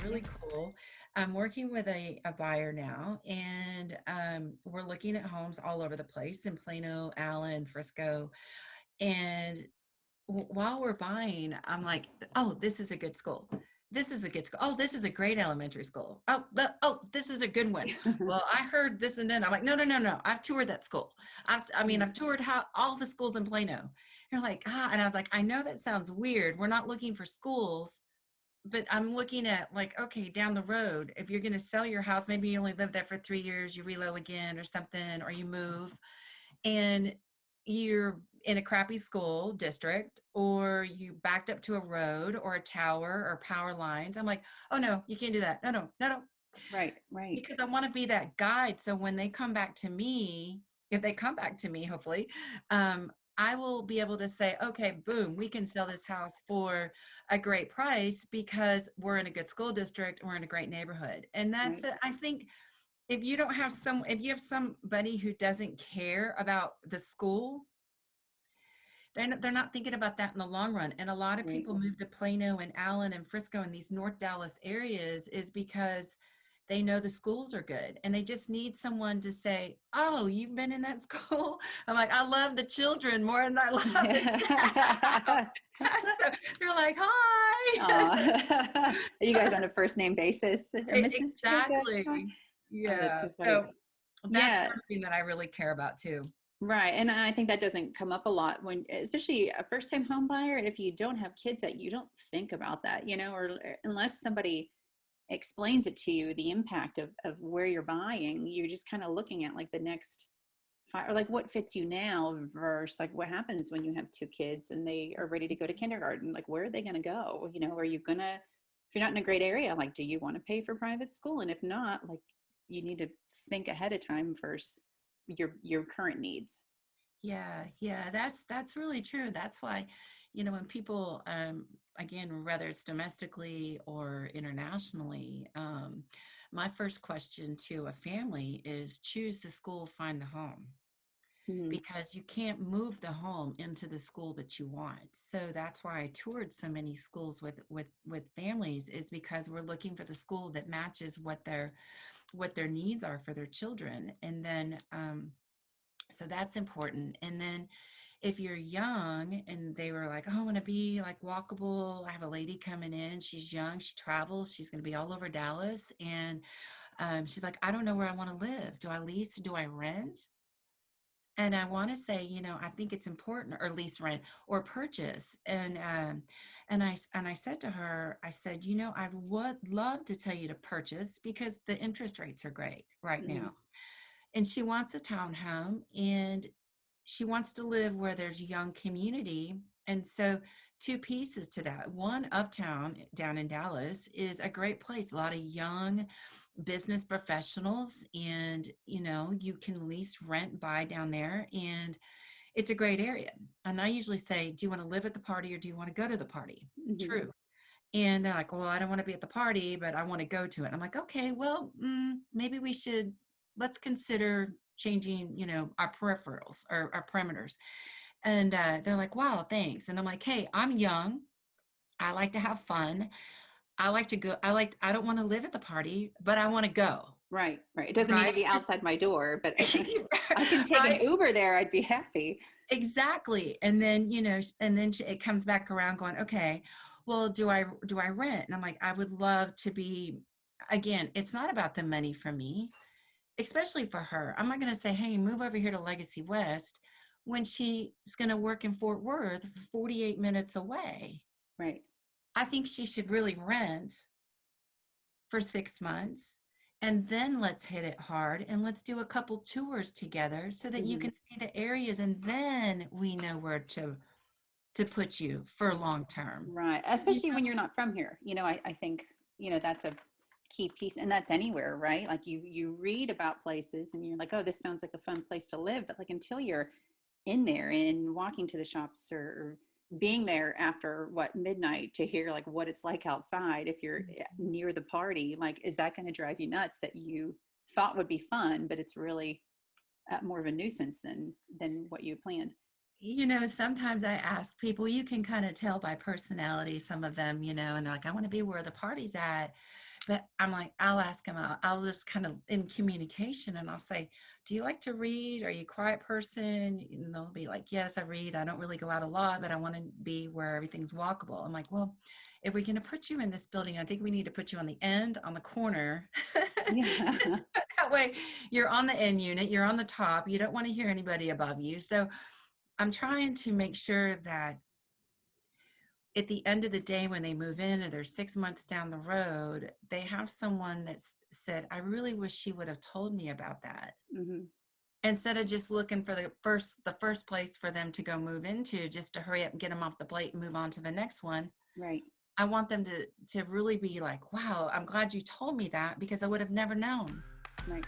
really cool. I'm working with a buyer now, and we're looking at homes all over the place in Plano, Allen, Frisco. And while we're buying, I'm like, oh, this is a good school. This is a good school. Oh, this is a great elementary school. Oh, this is a good one. Well, I heard this and then I'm like, no, no, no, no. I've toured that school. I've toured all the schools in Plano. You're like, and I was like, I know that sounds weird. We're not looking for schools, but I'm looking at like, okay, down the road, if you're going to sell your house, maybe you only live there for 3 years, you relo again or something, or you move and you're in a crappy school district, or you backed up to a road or a tower or power lines. I'm like, oh no, you can't do that. No, no, no, no. Right, right. Because I want to be that guide. So when they come back to me, if they come back to me, hopefully, I will be able to say, okay, boom, we can sell this house for a great price because we're in a good school district, we're in a great neighborhood. And that's Right. it. I think if you have somebody who doesn't care about the school, they're not thinking about that in the long run. And a lot of Right. people move to Plano and Allen and Frisco and these North Dallas areas is because they know the schools are good and they just need someone to say, oh, you've been in that school. I'm like, I love the children more than I love the staff. So they're like, hi. Aw. Are you guys on a first name basis? Or Mrs. Jacobs? Exactly. Oh, that's Yeah. so funny. So that's Yeah, something that I really care about too. right. And I think that doesn't come up a lot when, especially a first time home buyer. And if you don't have kids, that you don't think about that, or unless somebody explains it to you, the impact of where you're buying, you're just kind of looking at like the next five, or like what fits you now versus like what happens when you have two kids and they are ready to go to kindergarten. Like, where are they going to go? Are you going to, if you're not in a great area, like, do you want to pay for private school? And if not, like, you need to think ahead of time versus your current needs. Yeah, yeah, that's really true. That's why, when people, again, whether it's domestically or internationally, my first question to a family is choose the school, find the home, Mhm. because you can't move the home into the school that you want. So that's why I toured so many schools with families, is because we're looking for the school that matches what their needs are for their children, and then. So that's important. And then if you're young and they were like, oh, I want to be like walkable. I have a lady coming in. She's young. She travels. She's going to be all over Dallas. And she's like, I don't know where I want to live. Do I lease? Do I rent? And I want to say, I think it's important, or lease, rent, or purchase. And I said to her, I said, I would love to tell you to purchase because the interest rates are great right Mhm. now. And she wants a townhome, and she wants to live where there's a young community. And so two pieces to that. One, uptown down in Dallas is a great place, a lot of young business professionals, and you can lease, rent, buy down there, and it's a great area. And I usually say, do you want to live at the party or do you want to go to the party? Mhm. True. And they're like, well, I don't want to be at the party, but I want to go to it. I'm like, okay, well, maybe let's consider changing, our peripherals or our perimeters. And they're like, wow, thanks. And I'm like, hey, I'm young. I like to have fun. I like to go. I don't want to live at the party, but I want to go. Right, right. It doesn't need to Right. be outside my door, but I can take an Right. Uber there. I'd be happy. Exactly. And then, it comes back around going, okay, well, do I rent? And I'm like, I would love to be, again, it's not about the money for me, especially for her. I'm not going to say, hey, move over here to Legacy West when she's going to work in Fort Worth, 48 minutes away. Right. I think she should really rent for 6 months, and then let's hit it hard and let's do a couple tours together so that you Mhm. can see the areas, and then we know where to put you for long term. Right. You Especially when you're not from here. I think, that's a key piece, and that's anywhere, right? Like you read about places and you're like, oh, this sounds like a fun place to live. But like until you're in there and walking to the shops or being there after midnight to hear like what it's like outside, if you're near the party, like, is that going to drive you nuts that you thought would be fun, but it's really more of a nuisance than what you planned? Sometimes I ask people, you can kind of tell by personality, some of them, and they're like, I want to be where the party's at. But I'm like, I'll ask them, I'll just kind of in communication and I'll say, do you like to read? Are you a quiet person? And they'll be like, yes, I read. I don't really go out a lot, but I want to be where everything's walkable. I'm like, well, if we're going to put you in this building, I think we need to put you on the end, on the corner. Yeah. That way you're on the end unit, you're on the top. You don't want to hear anybody above you. So I'm trying to make sure that at the end of the day, when they move in and they're 6 months down the road, they have someone that's said, I really wish she would have told me about that. Hmm. Instead of just looking for the first place for them to go move into, just to hurry up and get them off the plate and move on to the next one. Right. I want them to really be like, wow, I'm glad you told me that because I would have never known. Right.